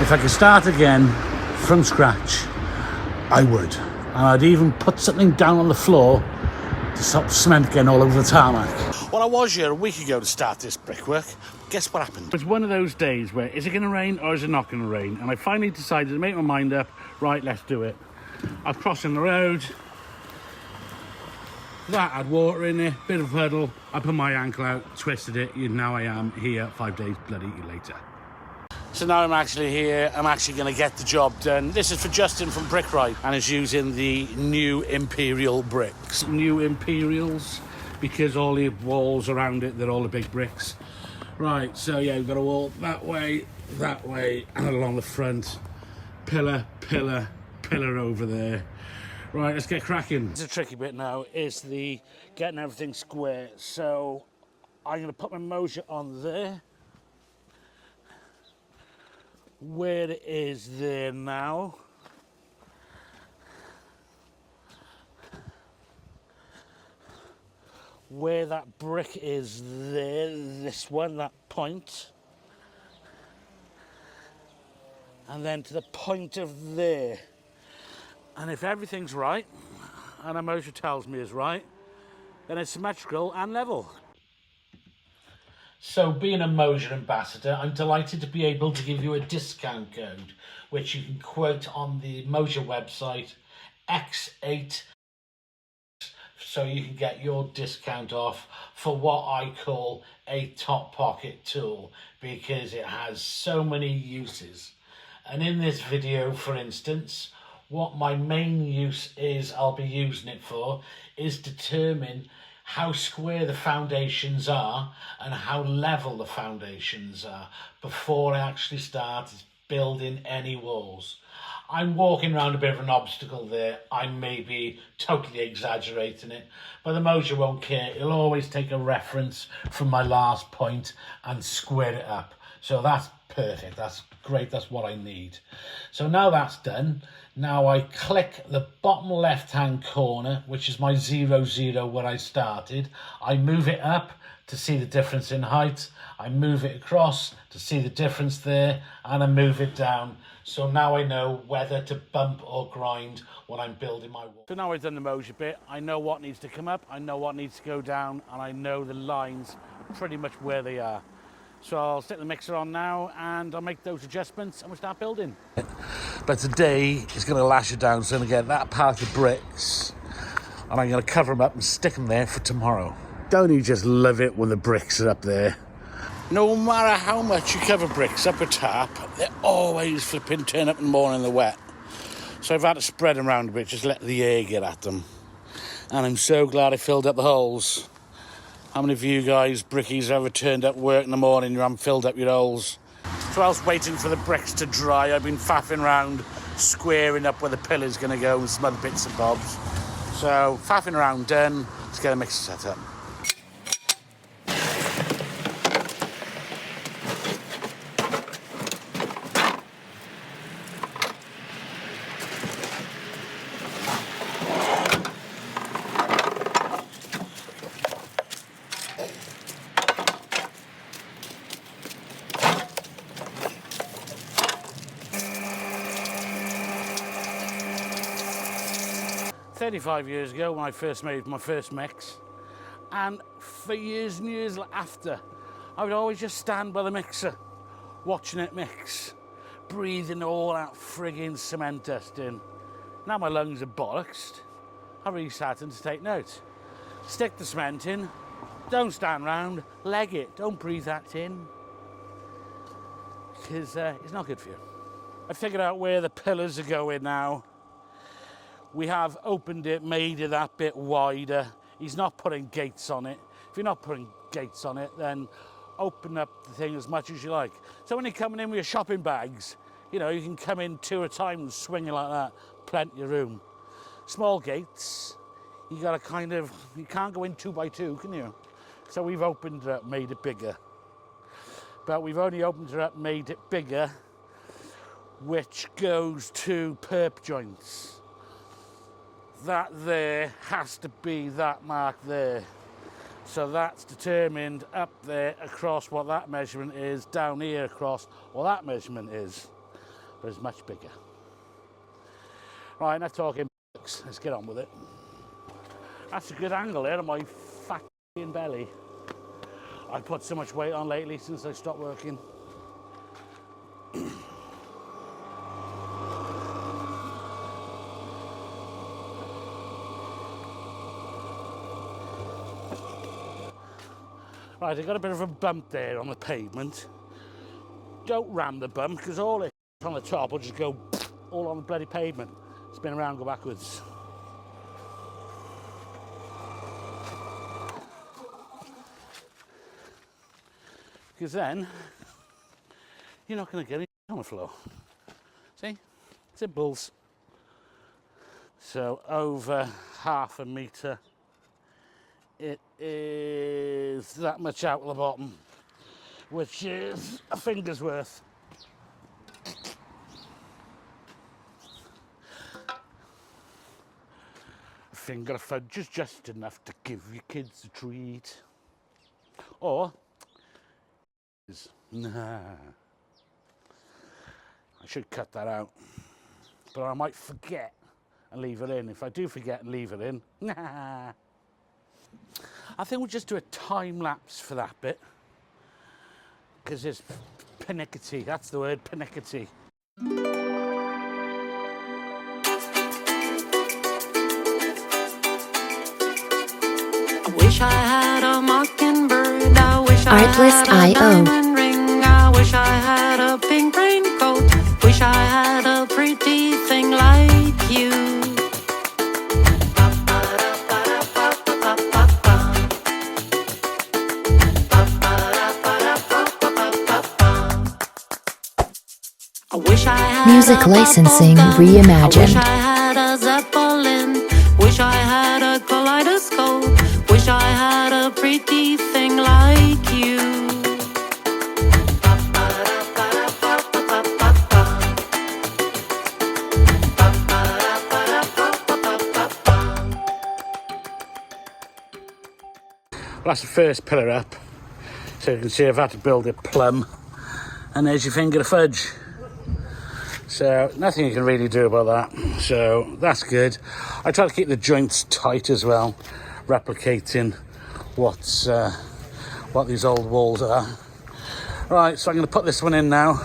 If I could start again from scratch, I would. And I'd even put something down on the floor to stop cement getting all over the tarmac. Well, I was here a week ago to start this brickwork. Guess what happened? It was one of those days where, is it going to rain or is it not going to rain? And I finally decided to make my mind up, right, let's do it. I was crossing the road. That had water in it, bit of puddle. I put my ankle out, twisted it, and now I am here 5 days bloody later. So now I'm actually here, I'm actually going to get the job done. This is for Justin from Brickray, and is using the new Imperial bricks. New Imperials, because all the walls around it, they're all the big bricks. Right, so yeah, we've got a wall that way, and along the front. Pillar, pillar, pillar over there. Right, let's get cracking. The tricky bit now is the getting everything square. So I'm going to put my motor on there. Where it is there now. Where that brick is there, this one, that point. And then to the point of there. And if everything's right, and a motor tells me is right, then it's symmetrical and level. So being a Moser ambassador, I'm delighted to be able to give you a discount code, which you can quote on the Moser website, X8, so you can get your discount off for what I call a top pocket tool, because it has so many uses. And in this video, for instance, what my main use is, I'll be using it for, is determine how square the foundations are and how level the foundations are before I actually start building any walls. I'm walking around a bit of an obstacle there. I may be totally exaggerating it, but the Moser won't care. It'll always take a reference from my last point and square it up. So that's perfect. That's great. That's what I need. So now that's done. Now I click the bottom left-hand corner, which is my 0, 0 where I started. I move it up to see the difference in height. I move it across to see the difference there, and I move it down. So now I know whether to bump or grind when I'm building my wall. So now I've done the Moser bit, I know what needs to come up, I know what needs to go down, and I know the lines pretty much where they are. So I'll stick the mixer on now and I'll make those adjustments and we'll start building. But today is going to lash it down, so I'm going to get that pack of bricks and I'm going to cover them up and stick them there for tomorrow. Don't you just love it when the bricks are up there? No matter how much you cover bricks up a top, they're always flipping turn up in the morning in the wet. So I've had to spread them around a bit, just let the air get at them. And I'm so glad I filled up the holes. How many of you guys, brickies, have ever turned up work in the morning and you haven't filled up your holes? So whilst waiting for the bricks to dry, I've been faffing around, squaring up where the pillar's going to go and some other bits and bobs. So, faffing around done, let's get a mixer set up. "35 years ago when I first made my first mix, and for years and years after, I would always just stand by the mixer, watching it mix, breathing all that frigging cement dust in. Now my lungs are bollocksed. I'm really starting to take note. Stick the cement in, don't stand round, leg it, don't breathe that in, because it's not good for you. I figured out where the pillars are going now. We have opened it, made it that bit wider. He's not putting gates on it. If you're not putting gates on it, then open up the thing as much as you like. So when you're coming in with your shopping bags, you know, you can come in 2 at a time and swing it like that. Plenty of room. Small gates, you gotta you can't go in 2 by 2, can you? So we've opened it up, made it bigger. But we've only opened it up, made it bigger, which goes to perp joints. That there has to be that mark there. So that's determined up there across what that measurement is, down here across what that measurement is. but it's much bigger. Right, enough talking. Let's get on with it. That's a good angle there on my fat belly. I put so much weight on lately since I stopped working. Right, I got a bit of a bump there on the pavement. Don't ram the bump, because all it on the top will just go all on the bloody pavement. Spin around, go backwards. Because then, you're not going to get it on the floor. See? Simples. So, over half a metre, it is that much out of the bottom, which is a finger's worth. A finger of fudge is just enough to give your kids a treat. Or, nah. I should cut that out, but I might forget and leave it in. If I do forget and leave it in, nah. I think we'll just do a time lapse for that bit, because it's pernickety. That's the word, pernickety. I wish I had a mockingbird. I wish I Artlist had a IO. diamond ring. I wish I had a pink raincoat. Wish I had a pretty thing like you. I wish I had Music a licensing bubble gum. reimagined. I wish I had a zeppelin. Wish I had a kaleidoscope. Wish I had a pretty thing like you. Well, that's the first pillar up. So you can see I've had to build it plumb. And there's your finger of fudge. So nothing you can really do about that. So that's good. I try to keep the joints tight as well, replicating what these old walls are. Right, so I'm going to put this one in now.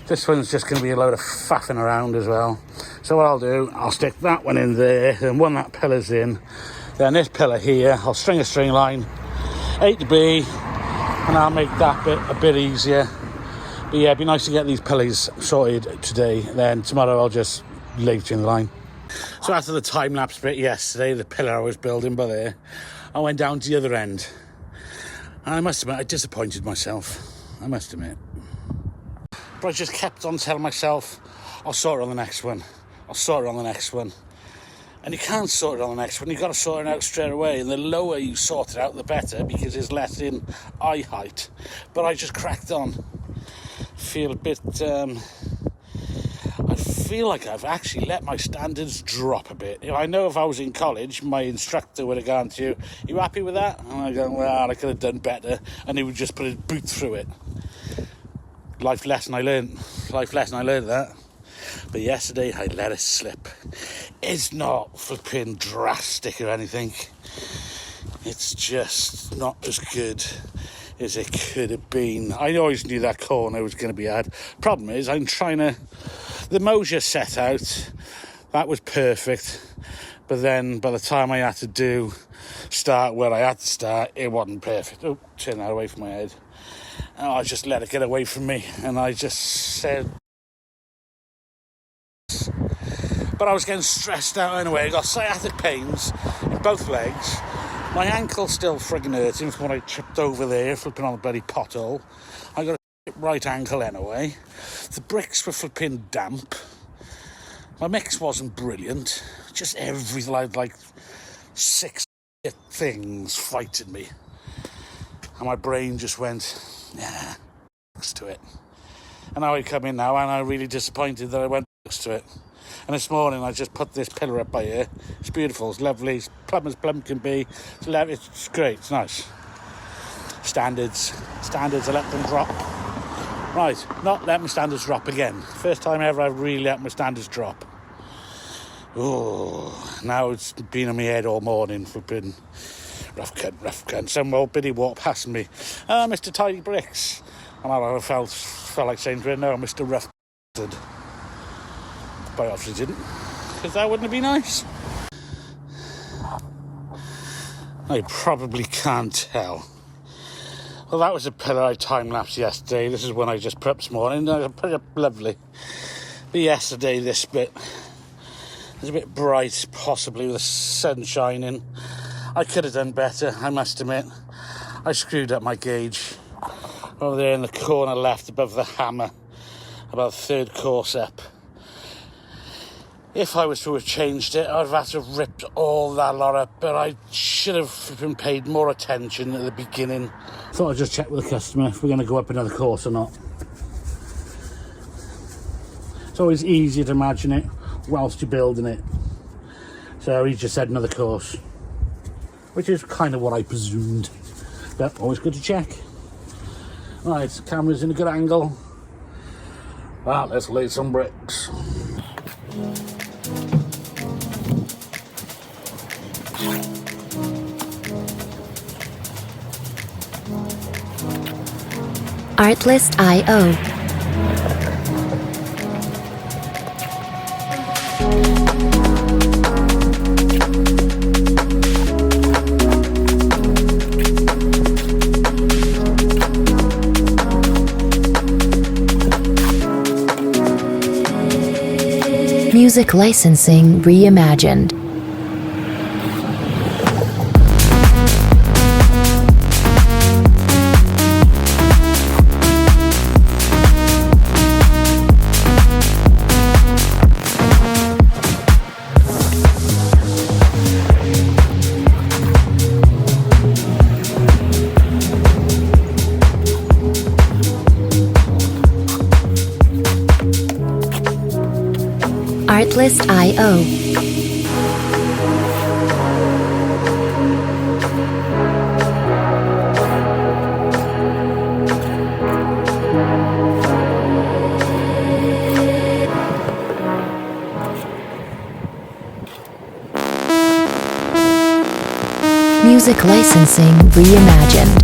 This one's just going to be a load of faffing around as well. So what I'll do, I'll stick that one in there, and when that pillar's in, then this pillar here, I'll string a string line, A to B, and I'll make that bit a bit easier. But yeah, it'd be nice to get these pillars sorted today. Then tomorrow I'll just leave it in the line. So after the time-lapse bit yesterday, the pillar I was building by there, I went down to the other end. And I must admit, I disappointed myself. I must admit. But I just kept on telling myself, I'll sort it on the next one. I'll sort it on the next one. And you can't sort it on the next one. You've got to sort it out straight away. And the lower you sort it out, the better, because it's less in eye height. But I just cracked on. Feel a bit... I feel like I've actually let my standards drop a bit. I know if I was in college, my instructor would have gone to you, "You happy with that?" And I go, "Well, I could have done better." And he would just put his boot through it. Life lesson I learned that. But yesterday I let it slip. It's not flipping drastic or anything. It's just not as good as it could have been. I always knew that corner was going to be hard. Problem is, I'm trying to... The Mosier set out, that was perfect. But then by the time I had to start where I had to start, it wasn't perfect. Oh, turn that away from my head. And I just let it get away from me. And I just said... But I was getting stressed out anyway. I got sciatic pains in both legs. My ankle's still friggin' hurting from when I tripped over there, flipping on the bloody pothole. I got a right ankle anyway. The bricks were flipping damp. My mix wasn't brilliant. Just everything, like 6 things fighting me. And my brain just went, yeah, next to it. And now I come in now, and I'm really disappointed that I went next to it. And this morning I just put this pillar up by here. It's beautiful, it's lovely, it's plumb as plumb can be. It's great, it's nice. Standards, I let them drop. Right, not let my standards drop again. First time ever I've really let my standards drop. Oh, now it's been on my head all morning for being rough cunt. Some old biddy walked past me. Mr. Tidy Bricks. And I felt like saying to her, no, Mr. Rough Bastard. But I obviously didn't, because that wouldn't have been nice. I probably can't tell. Well, that was a pillar I time-lapsed yesterday. This is one I just put up this morning. I put it up lovely. But yesterday, this bit is a bit bright, possibly with the sun shining. I could have done better, I must admit. I screwed up my gauge. Over there in the corner left above the hammer. About third course up. If I was to have changed it, I'd have had to have ripped all that lot up, but I should have been paid more attention at the beginning. Thought I'd just check with the customer if we're going to go up another course or not. It's always easier to imagine it whilst you're building it. So he just said another course, which is kind of what I presumed, but always good to check. Right, the camera's in a good angle. Well, let's lay some bricks. Artlist.io. Music licensing reimagined. Artlist.io. Music licensing reimagined.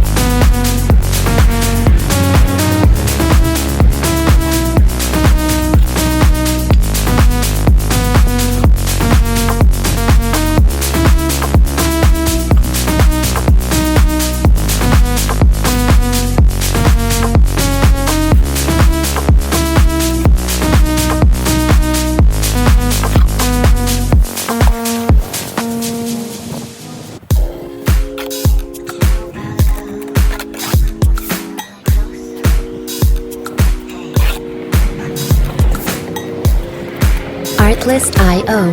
Artlist.io.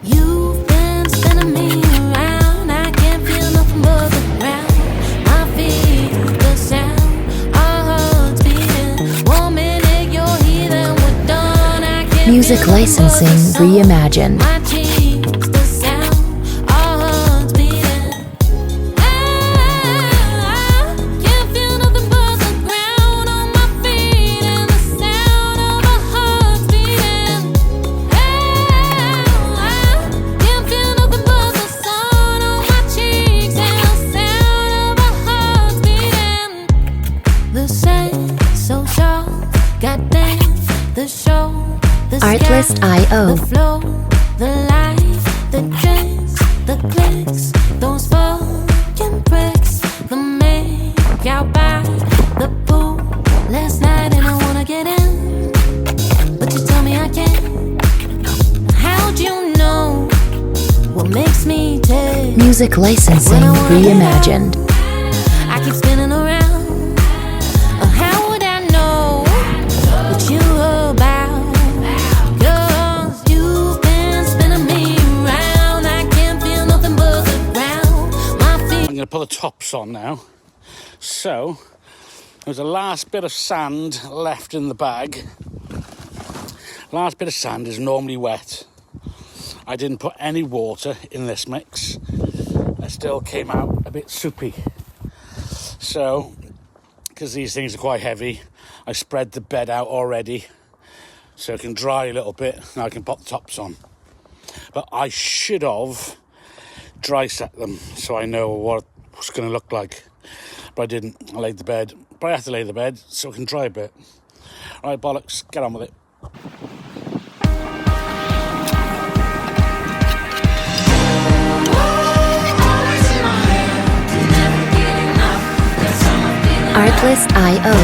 You've been spinning me around. I can't feel nothing but the ground. I feel the sound. Our hearts beating. 1 minute you're here, then we're done. I can't Music feel nothing but the licensing sun. reimagined. My cheeks, the sound. Our hearts beating. I can't feel nothing but the ground on my feet and the sound of our hearts beating. I can't feel nothing but the sun on my cheeks and the sound of our hearts beating. The sand so soft, goddamn, the show, the sky, Artlist.io. the flow, the light, the trends, the clicks, those fucking bricks, the make out by the pool last night, and I wanna get in, but you tell me I can't. How'd you know what makes me take? Music licensing reimagined. I keep spinning around. How would I know what you about? 'Cause you've been spinning me around. I can't feel nothing but the ground. My feet. I'm going to put the tops on now. So, there's a last bit of sand left in the bag. Last bit of sand is normally wet. I didn't put any water in this mix. still came out a bit soupy. So, because these things are quite heavy, I spread the bed out already so it can dry a little bit and I can pop the tops on. But I should have dry set them so I know what it's going to look like. But I didn't. I laid the bed. But I have to lay the bed so it can dry a bit. All right, bollocks, get on with it. Artlist.io.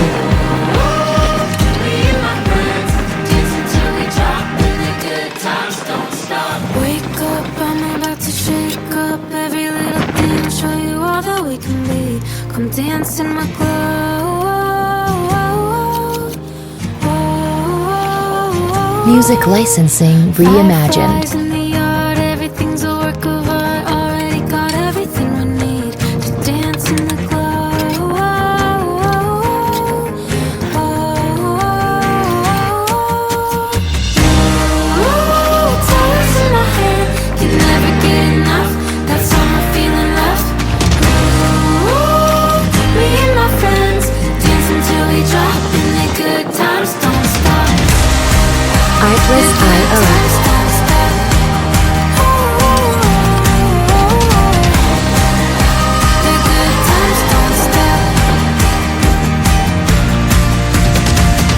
Wake up, I'm about to shake up every little thing, show you all that we can be. Come dance in my glow. Music licensing reimagined. Fireflies in the yard, everything's a work of art. Already got everything we need to dance in the glow. Toes in my head, can never get enough. That summer feeling left. Me and my friends dance until we drop, and the good times don't stop. Artlist.io.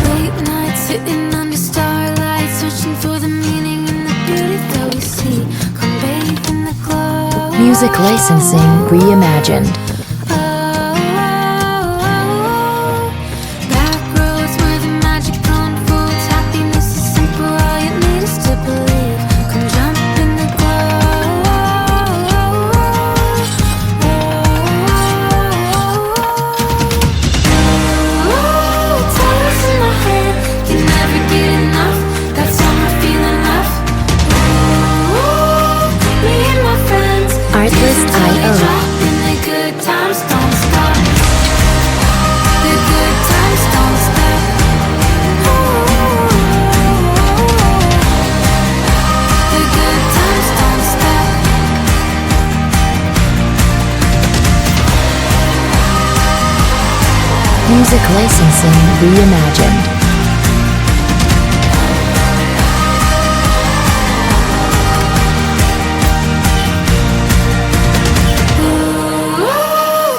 Late nights sitting under starlight, searching for the meaning and the beauty that we see. Come bathe in the glow. Music licensing reimagined. Back roads where the magic unfolds. Happiness is simple, all you need is to believe. Come jump in the glow. Toes in my head, can never get enough. That summer feeling left. Me and my friends, Artlist.io. and the good times don't stop. The good times don't stop. The good times don't stop. Music licensing reimagined.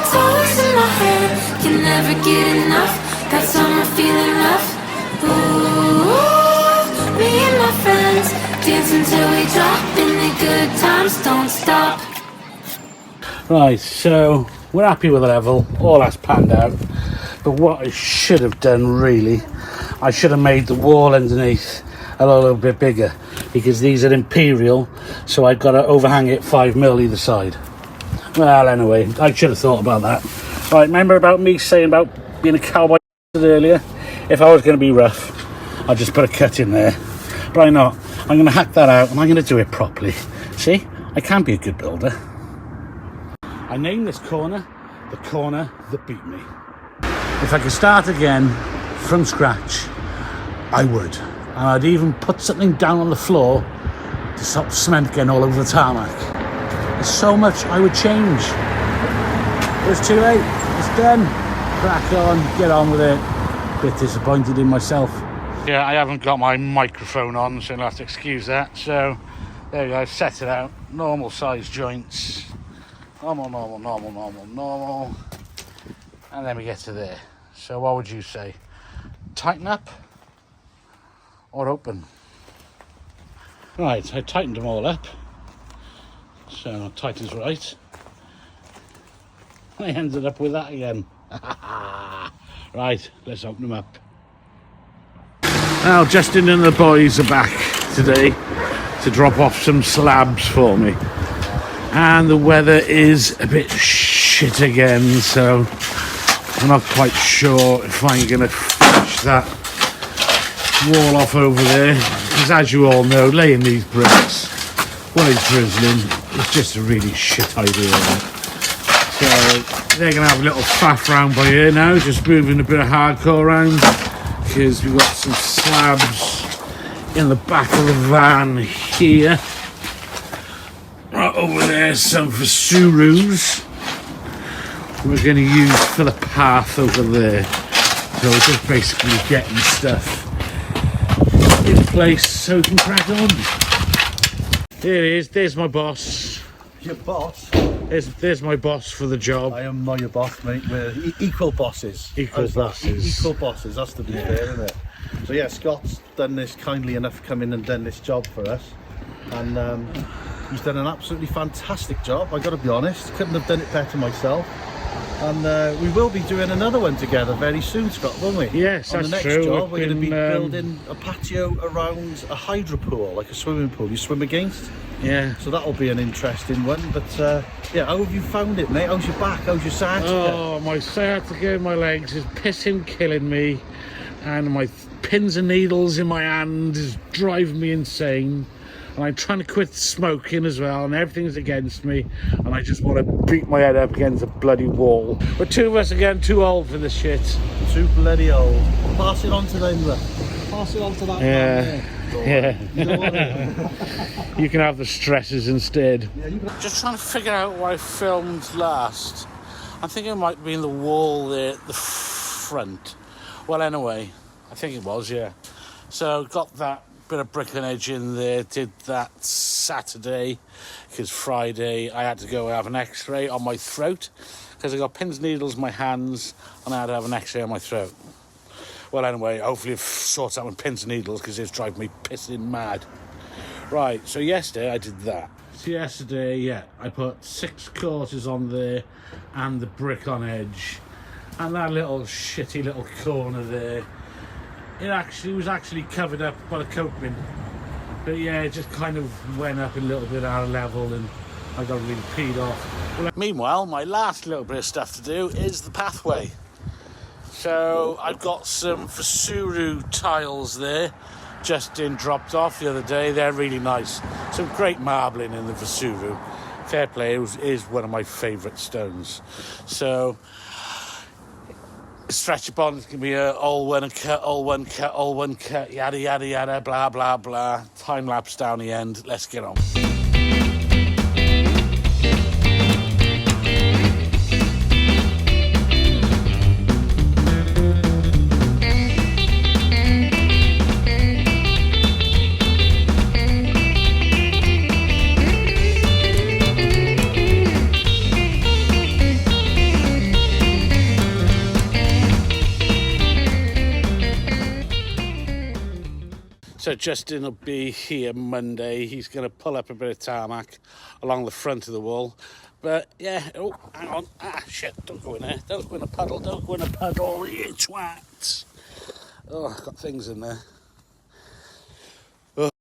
Toes in my head, can never get enough. That summer feeling left. Me and my friends dance until we drop, and the good times don't stop. Right, so we're happy with the level. All that's panned out. But what I should have done, really, I should have made the wall underneath a little bit bigger, because these are imperial, so I've got to overhang it 5mm either side. Well, anyway, I should have thought about that. Right, remember about me saying about being a cowboy earlier? If I was going to be rough, I'd just put a cut in there. But I'm not. I'm going to hack that out and I'm going to do it properly. See, I can be a good builder. I named this corner the corner that beat me. If I could start again from scratch, I would. And I'd even put something down on the floor to stop cement getting all over the tarmac. There's so much I would change. But it's too late. It's done. Crack on, get on with it. Bit disappointed in myself. Yeah, I haven't got my microphone on, so you'll have to excuse that. So, there we go, I've set it out. Normal size joints. Normal. And then we get to there. So what would you say? Tighten up or open? Right, I tightened them all up. So tight is right. I ended up with that again. Right, let's open them up. Now Justin and the boys are back today to drop off some slabs for me. And the weather is a bit shit again, so I'm not quite sure if I'm going to finish that wall off over there. Because as you all know, laying these bricks while it's drizzling is just a really shit idea. So they're going to have a little faff round by here now, just moving a bit of hardcore around, because we've got some slabs in the back of the van here. over there some Vesurus we're going to use for the path over there. So we're just basically getting stuff in place so we can crack on. There it is, there's my boss. Your boss? There's my boss for the job. I am not your boss, mate. We're equal bosses. Equal How's that? bosses. Equal bosses, that's to be fair, isn't it? So yeah, Scott's done this kindly enough to come in and done this job for us. And he's done an absolutely fantastic job, I got to be honest. Couldn't have done it better myself. And we will be doing another one together very soon, Scott, won't we? Yes, on the that's next true. job, we're going to be Been, building a patio around a hydro pool, like a swimming pool you swim against. Yeah. So that'll be an interesting one. But yeah, how have you found it, mate? How's your back? How's your sciatica? Oh, my sciatica in my legs is pissing killing me, and my pins and needles in my hand is driving me insane. And I'm trying to quit smoking as well, and everything's against me, and I just want to beat my head up against a bloody wall. But two of us are getting too old for this shit. Too bloody old. Pass it on to them, look. Pass it on to that man there. Yeah. You don't want it. You can have the stresses instead. Yeah, you Just trying to figure out what I filmed last. I think it might be in the wall there at the front. Well, anyway, I think it was, yeah. So got that bit of brick and edge in there, did that Saturday, because Friday I had to go have an x-ray on my throat, because I got pins and needles in my hands, and I had to have an x-ray on my throat. Well, anyway, hopefully it sorts out with pins and needles, because it's driving me pissing mad. Right, so yesterday I did that. So yesterday, yeah, I put 6 courses on there, and the brick on edge, and that little shitty little corner there, it was actually covered up by the coke bin. But yeah, it just kind of went up a little bit out of level, and I got really peed off. Well, meanwhile, my last little bit of stuff to do is the pathway. So I've got some Vesuru tiles there, just dropped off the other day. They're really nice. Some great marbling in the Vesuru. Fair play, is one of my favourite stones. So stretcher bond can be all one cut, all one cut, all one cut, yada yada yada, blah blah blah. Time lapse down the end. Let's get on. So Justin will be here Monday. He's going to pull up a bit of tarmac along the front of the wall. But yeah, oh, hang on. Ah, shit, don't go in there. Don't go in a puddle. Don't go in a puddle, you twat. Oh, I've got things in there. Oh,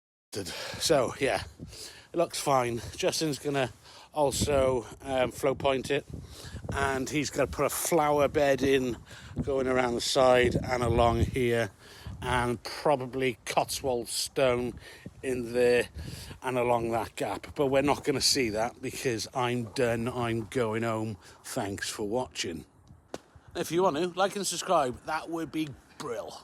so yeah, it looks fine. Justin's going to also flow point it. And he's going to put a flower bed in going around the side and along here. And probably Cotswold stone in there and along that gap. But we're not going to see that because I'm done. I'm going home. Thanks for watching. If you want to, like and subscribe. That would be brill.